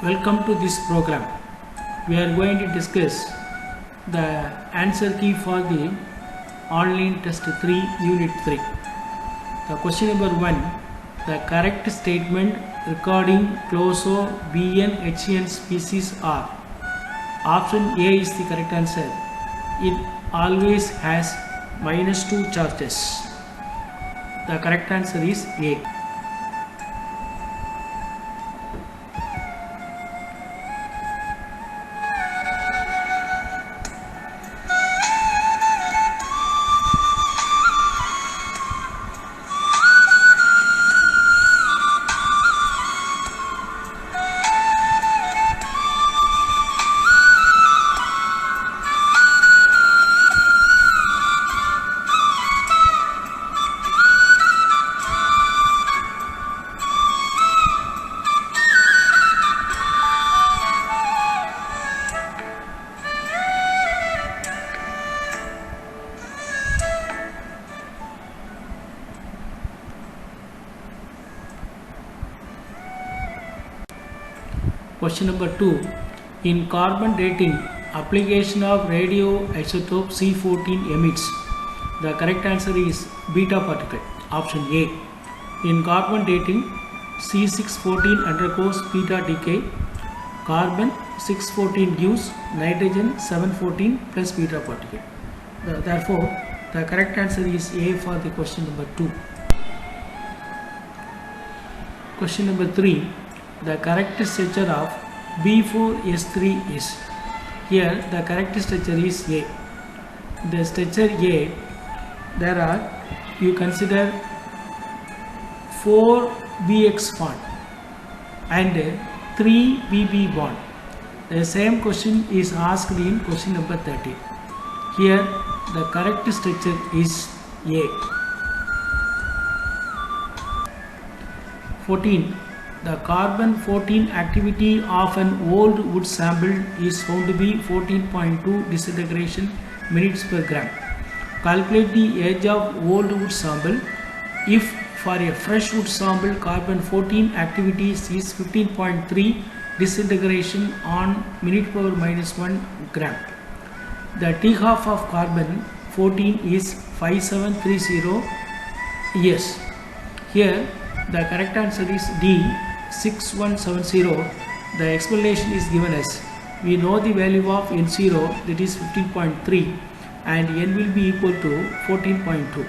Welcome to this program. We are going to discuss the answer key for the online test 3 unit 3. The question number 1, the correct statement regarding Clouseau BN HN species are. Option A is the correct answer. It always has -2 charges. The correct answer is A. Question number 2. In carbon dating, application of radioisotope C14 emits. The correct answer is beta particle. Option A. In carbon dating, C614 undergoes beta decay. Carbon 614 gives nitrogen 714 plus beta particle. Therefore, the correct answer is A for the question number 2. Question number 3. The correct structure of B4S3 is. Here the correct structure is A. The structure A, there are, you consider 4 BX bond and 3 BB bond. The same question is asked in question number 30. Here the correct structure is A. 14. The carbon 14 activity of an old wood sample is found to be 14.2 disintegration minutes per gram. Calculate the age of old wood sample if for a fresh wood sample carbon 14 activity is 15.3 disintegration on minute power minus 1 gram. The T half of carbon 14 is 5730 years. Here the correct answer is D. 6170. The explanation is given as, we know the value of N0, that is 15.3, and N will be equal to 14.2.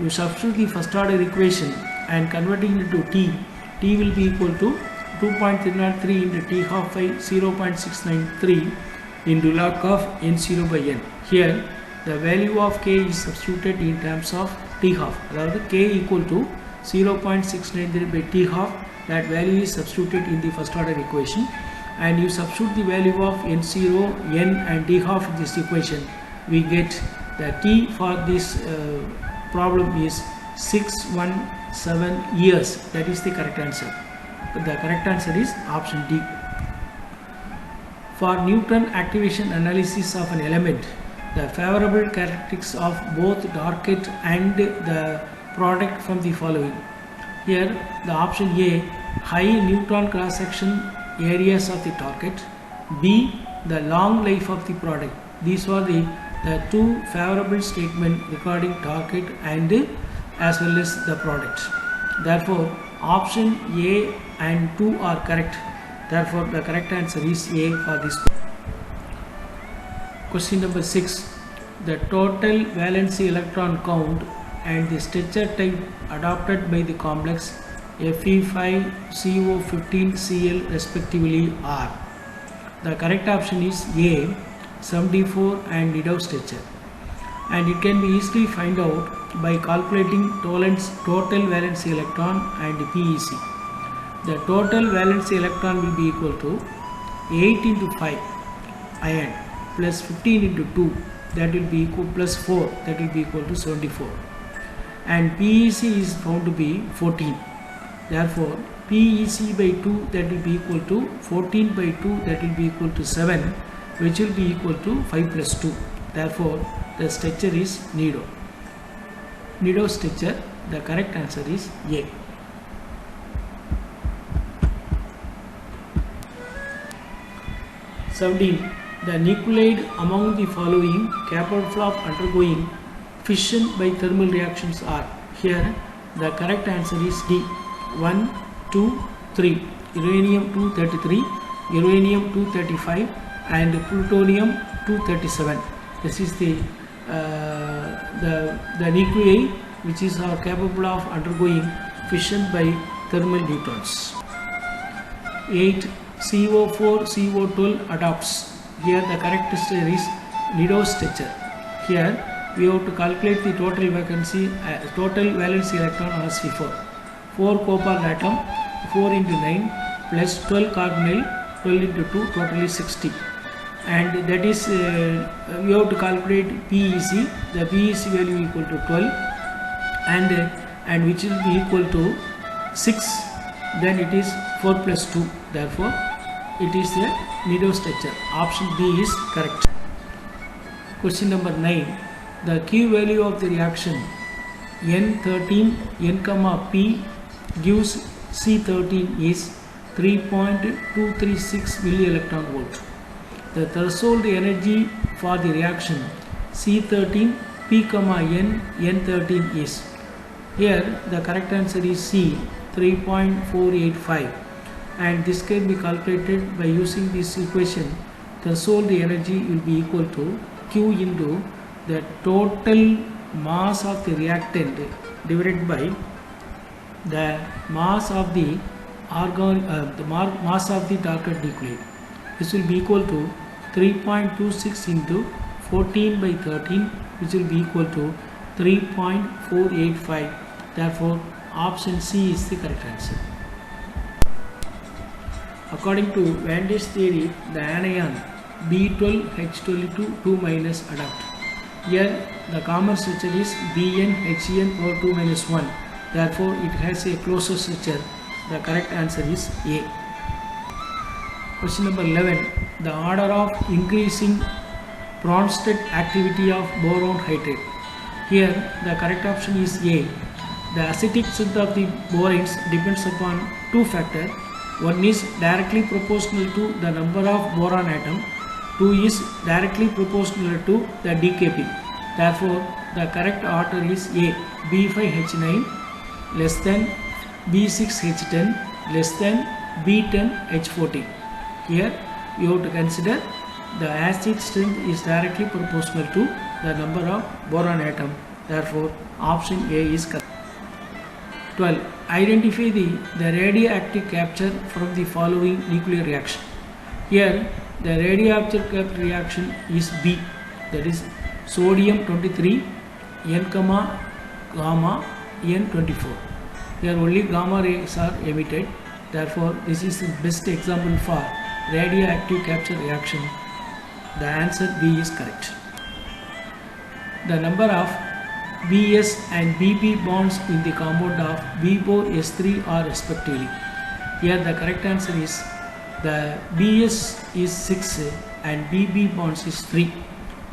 You substitute the first order equation and converting it into T. T will be equal to 2.303 into T half by 0.693 into log of N0 by N. Here the value of K is substituted in terms of T half. Rather, K equal to 0.693 by T half. That value is substituted in the first order equation, and you substitute the value of N0, N and T half in this equation. We get the T for this problem is 617 years. That is the correct answer. The correct answer is option D. For neutron activation analysis of an element, the favorable characteristics of both target and the product from the following. Here the option A, high neutron cross section areas of the target. B, the long life of the product. These are the two favorable statements regarding target and as well as the product. Therefore option A and 2 are correct. Therefore the correct answer is A for this. Question number 6. The total valency electron count and the structure type adopted by the complex Fe5CO15Cl respectively are. The correct option is A, 74 and Nidau structure, and it can be easily find out by calculating total valency electron and PEC. The total valency electron will be equal to 8 into 5 iron plus 15 into 2, that will be equal, plus 4, that will be equal to 74. And PEC is found to be 14. Therefore PEC by 2, that will be equal to 14 by 2, that will be equal to 7, which will be equal to 5 plus 2. Therefore the structure is Nidau. Nidau structure. The correct answer is A. 17. The nuclide among the following capable of undergoing fission by thermal reactions are. Here the correct answer is D. 1, 2, 3. Uranium 233, uranium 235 and plutonium 237. This is the nuclei which is capable of undergoing fission by thermal neutrons. 8. CO4 CO12 adapts. Here the correct answer is Nidau structure. Here we have to calculate the total vacancy, total valency electron on sp4. 4 cobalt atom, 4 into 9 plus 12 carbonyl, 12 into 2, totally 60. And that is we have to calculate PEC. The PEC value equal to 12 and which will be equal to 6. Then it is 4 plus 2. Therefore it is the Nidau structure. Option B is correct. Question number 9. The Q value of the reaction N13 N, P gives C13 is 3.236 milli-electron volt. The threshold energy for the reaction C13 P, N N13 is. Here the correct answer is C, 3.485, and this can be calculated by using this equation. Threshold energy will be equal to Q into the total mass of the reactant divided by the mass of the mass of the target nuclide. This will be equal to 3.26 into 14 by 13, which will be equal to 3.485. Therefore option C is the correct answer. According to Van Dy's theory, the anion B12H22 2 minus adapt. Here the common structure is BnHen power 2 minus 1. Therefore it has a closure structure. The correct answer is A. Question number 11. The order of increasing Bronsted activity of boron hydrate. Here the correct option is A. The acidic strength of the boranes depends upon two factors. One is directly proportional to the number of boron atom. 2 is directly proportional to the DKP. Therefore the correct order is A. B5H9 less than B6H10 less than B10H14. Here you have to consider the acid strength is directly proportional to the number of boron atom. Therefore option A is correct. 12. Identify the radioactive capture from the following nuclear reaction. Here the radioactive capture reaction is B, that is sodium 23 N, gamma N24. Here only gamma rays are emitted. Therefore this is the best example for radioactive capture reaction. The answer B is correct. The number of BS and BB bonds in the compound of B4 S3 are respectively. Here the correct answer is the BS is 6 and BB bonds is 3.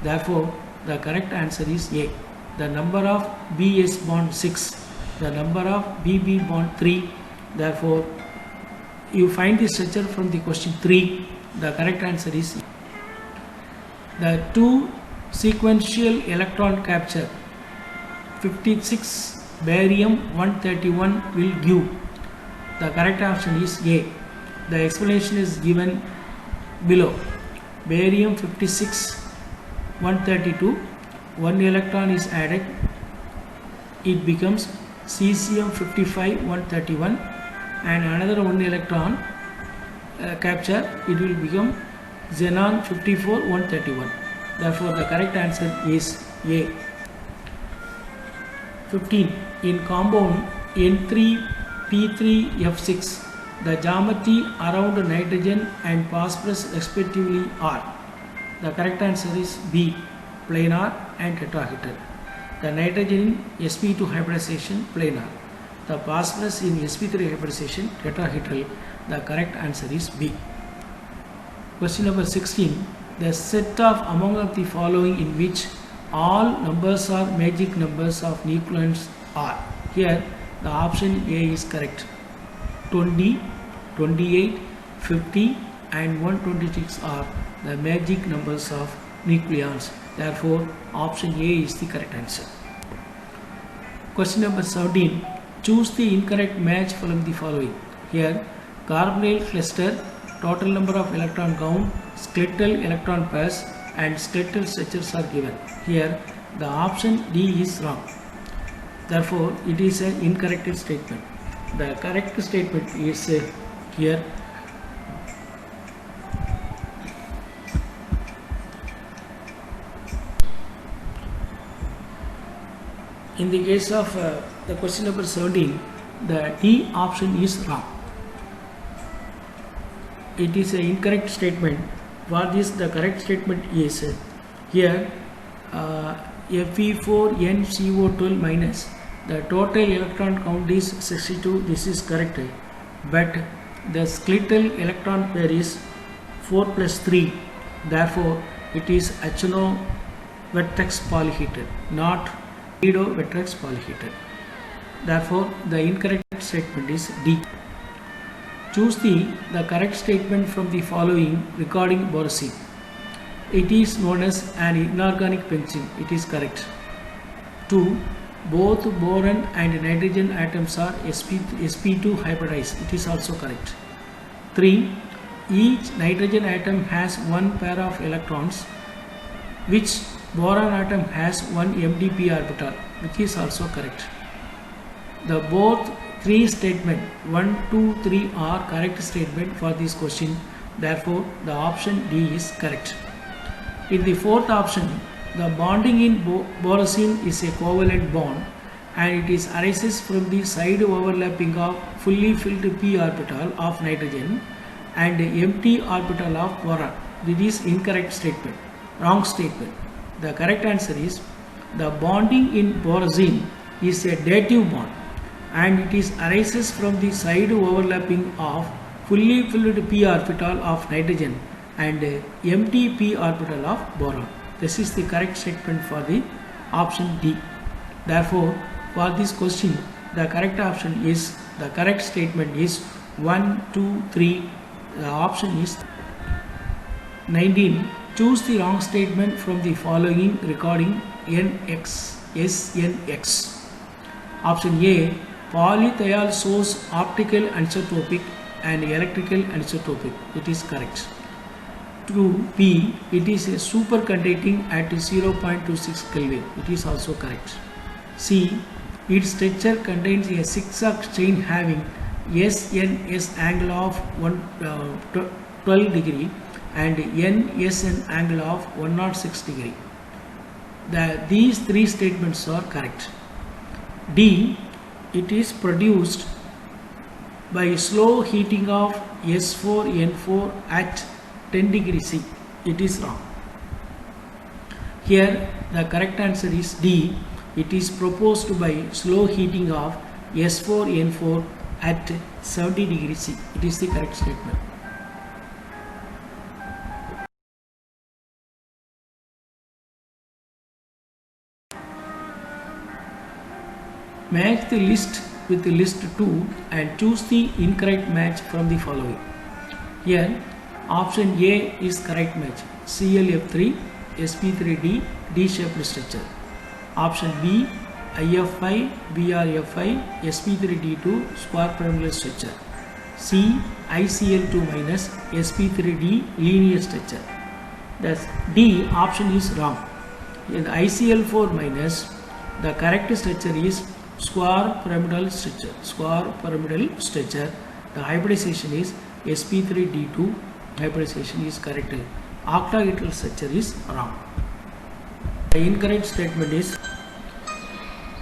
Therefore the correct answer is A. The number of BS bond 6, the number of BB bond 3. Therefore you find the structure from the question 3. The correct answer is A. The two sequential electron capture 56 barium 131 will give. The correct option is A. The explanation is given below. Barium 56 132, one electron is added, it becomes cesium 55 131, and another one electron capture, it will become xenon 54 131. Therefore the correct answer is A. 15. In compound N3P3F6, the geometry around nitrogen and phosphorus respectively are. The correct answer is B, planar and tetrahedral. The nitrogen in sp2 hybridization, planar. The phosphorus in sp3 hybridization, tetrahedral. The correct answer is B. Question number 16. The set of among of the following in which all numbers are magic numbers of nucleons are. Here the option A is correct. 20, 28, 50 and 126 are the magic numbers of nucleons. Therefore, option A is the correct answer. Question number 17. Choose the incorrect match from the following. Here, carbonyl cluster, total number of electron count, skeletal electron pairs and skeletal structures are given. Here, the option D is wrong. Therefore, it is an incorrect statement. The correct statement is here. In the case of the question number 17, the D option is wrong. It is an incorrect statement. For this, the correct statement is here Fe4NCO12 minus the total electron count is 62. This is correct, but the skeletal electron pair is 4 plus 3. Therefore, it is HNO vertex polyhedral, not irido vertex polyhedral. Therefore, the incorrect statement is D. Choose the correct statement from the following regarding borosine. It is known as an inorganic benzene. It is correct. 2. Both boron and nitrogen atoms are sp2 hybridized. It is also correct. 3. Each nitrogen atom has one pair of electrons, which boron atom has one MdP orbital, which is also correct. The both three statement 1, 2, 3 are correct statement for this question. Therefore, the option D is correct. In the fourth option, the bonding in borosine is a covalent bond and it is arises from the side overlapping of fully filled p orbital of nitrogen and empty orbital of boron. This is incorrect statement, wrong statement. The correct answer is the bonding in borosine is a dative bond and it is arises from the side overlapping of fully filled p orbital of nitrogen and empty p orbital of boron. This is the correct statement for the option D. Therefore, for this question, the correct statement is 1, 2, 3. The option is 19. Choose the wrong statement from the following regarding SNX. Option A. Polythiol shows optical anisotropic and electrical anisotropic. It is correct. 2B. It is a superconducting at 0.26 Kelvin. It is also correct. C. Its structure contains a zigzag chain having SNS angle of 12 degree and NSN angle of 106 degree. These three statements are correct. D. It is produced by slow heating of S4N4 at 10 degree C. It is wrong. Here the correct answer is D. It is proposed by slow heating of S4N4 at 70 degree C. It is the correct statement. Match the list with the list 2 and choose the incorrect match from the following. Here option A is correct match. ClF3, sp3d, D-shaped structure. Option B, IF5, BrF5, sp3d2, square pyramidal structure. C, ICl2 minus, sp3d, linear structure. Thus D option is wrong. In ICl4 minus, the correct structure is square pyramidal structure. The hybridization is sp3d2. Hybridization is correct. Octahedral structure is wrong. The incorrect statement is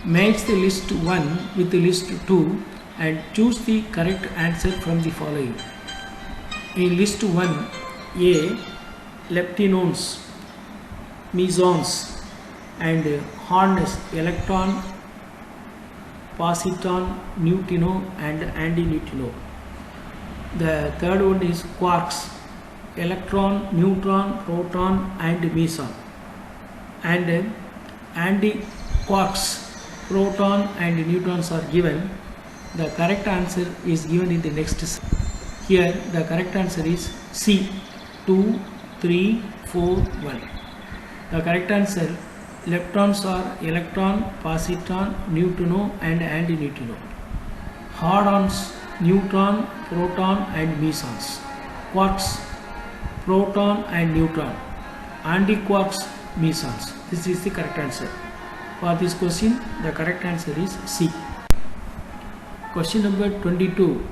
match the list 1 with the list 2 and choose the correct answer from the following. In list 1, A, leptinones, mesons and harness electron, positron, neutrino and antineutrino. The third one is quarks, electron, neutron, proton and meson. And anti-quarks, proton and neutrons are given. The correct answer is given in the next. Here the correct answer is C, 2 3, 4, 1. The correct answer, leptons are electron, positron, neutrino and antineutrino. Hadrons, neutron, proton and mesons. Quarks, proton and neutron. Antiquarks, mesons. This is the correct answer. For this question, the correct answer is C. Question number 22.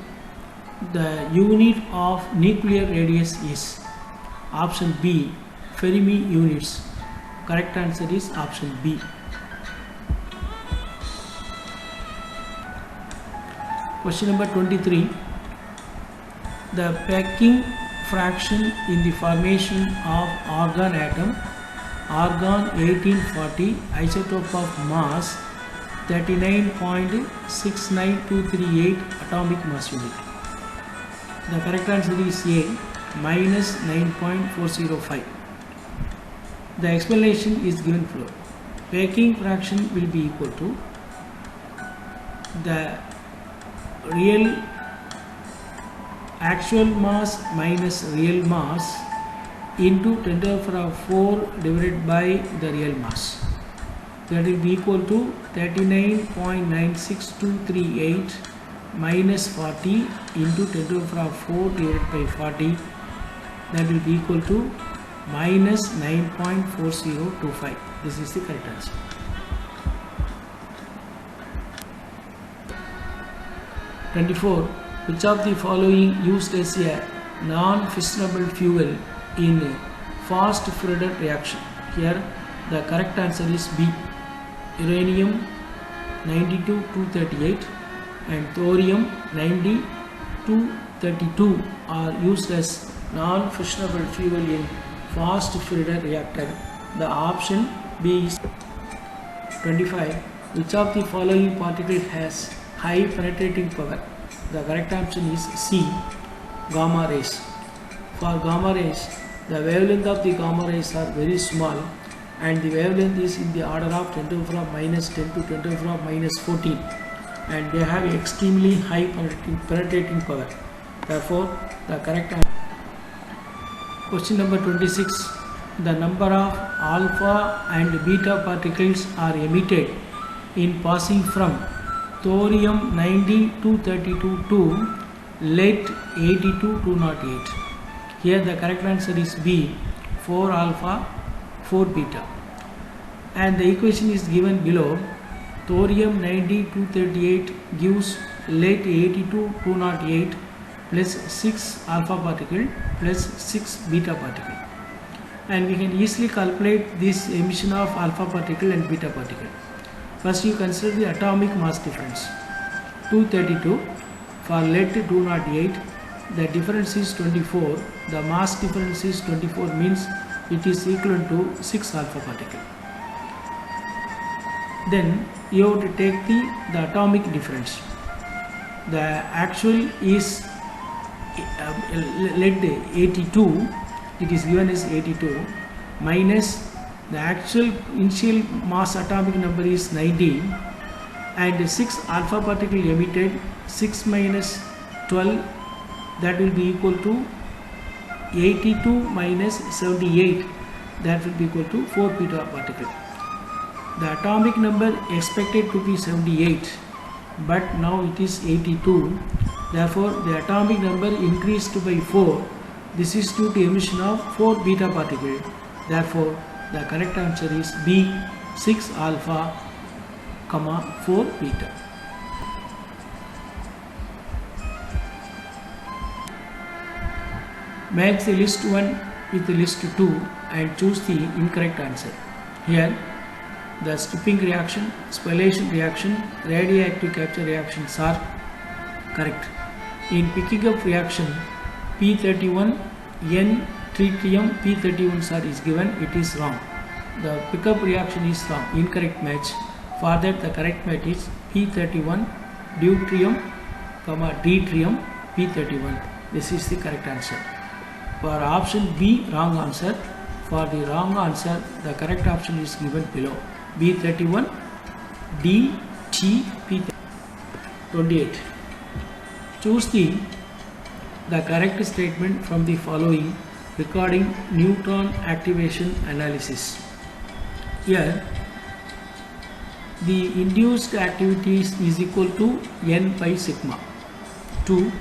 The unit of nuclear radius is option B, Fermi units. Correct answer is option B. Question number 23. The packing fraction in the formation of argon atom, argon 1840, isotope of mass 39.69238 atomic mass unit. The correct answer is A, minus 9.405. The explanation is given below. Packing fraction will be equal to the real actual mass minus real mass into 10 to the power of 4 divided by the real mass. That will be equal to 39.96238 minus 40 into 10 to the power of 4 divided by 40. That will be equal to minus 9.4025. This is the correct answer. '24. Which of the following used as a non-fissionable fuel in fast Fredette reaction? Here the correct answer is B. Uranium 92-238 and thorium 90-232 are used as non-fissionable fuel in fast Fredette reactor. The option B is 25. Which of the following particle has high penetrating power? The correct option is C, gamma rays. For gamma rays, the wavelength of the gamma rays are very small and the wavelength is in the order of 10 to the power of minus 10 to 10 to the power of minus 14 and they have extremely high penetrating power. Therefore, the correct answer. Question number 26. The number of alpha and beta particles are emitted in passing from thorium 90-232 to lead 82-208. Here the correct answer is B, 4 alpha, 4 beta. And the equation is given below. Thorium 90-238 gives lead 82-208 plus 6 alpha particle plus 6 beta particle. And we can easily calculate this emission of alpha particle and beta particle. First you consider the atomic mass difference. 232 for lead 208, the difference is 24, the mass difference is 24 means it is equivalent to 6 alpha particle. Then you have to take the atomic difference. The actual is lead 82, it is given as 82 minus the actual initial mass atomic number is 90 and 6 alpha particle emitted, 6 minus 12, that will be equal to 82 minus 78, that will be equal to 4 beta particle. The atomic number expected to be 78 but now it is 82, therefore the atomic number increased by 4. This is due to emission of 4 beta particle. Therefore the correct answer is B, 6 alpha, 4 beta. Match the list 1 with the list 2 and choose the incorrect answer. Here the stripping reaction, spallation reaction, radioactive capture reactions are correct. In picking up reaction, P31 N tritium P31 sir is given, it is wrong. The pickup reaction is wrong, incorrect match. For that the correct match is P31 deuterium, deuterium P31. This is the correct answer. For option B, wrong answer. For the wrong answer, the correct option is given below. B31 DTP. 28. Choose the correct statement from the following regarding neutron activation analysis. Here, the induced activities is equal to n pi sigma. 2.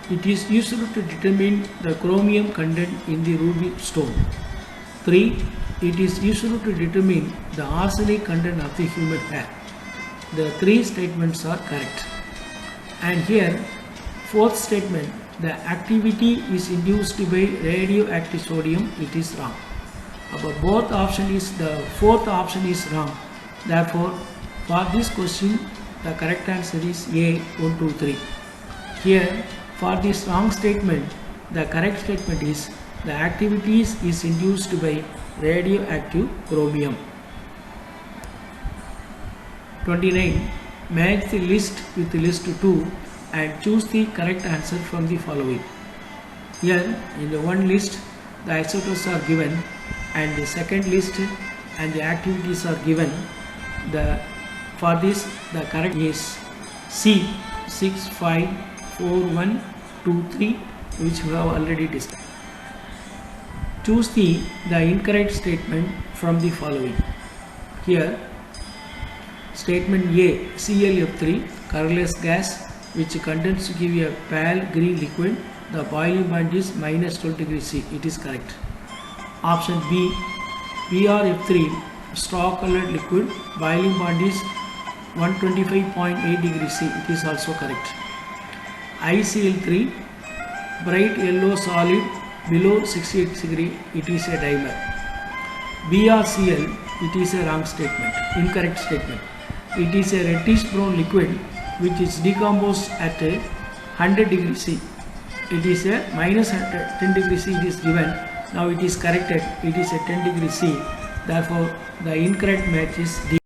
It is used to determine the chromium content in the ruby stone. 3. It is used to determine the arsenic content of the human hair. The 3 statements are correct. And here, 4th statement, the activity is induced by radioactive sodium, it is wrong. But both option is, the 4th option is wrong. Therefore, for this question, the correct answer is A, 1, 2, 3. Here, for this wrong statement, the correct statement is the activities is induced by radioactive chromium. 29. Match the list with list 2 and choose the correct answer from the following. Here, in the one list, the isotopes are given, and the second list and the activities are given. For this, the correct is C, 6, 5, 4, 1, 2, 3, which we have already discussed. Choose the incorrect statement from the following. Here, statement A, ClF3, colorless gas which contains to give a pale green liquid, the boiling point is minus 12 degrees C. It is correct. Option B, BrF3, straw colored liquid, boiling point is 125.8 degrees C. It is also correct. ICl3, bright yellow solid below 68 degree, it is a dimer. BrCl, it is a wrong statement, incorrect statement. It is a reddish brown liquid which is decomposed at 100 degrees C. It is a minus 10 degrees C it is given. Now it is corrected, it is a 10 degrees C. Therefore, the incorrect match is D.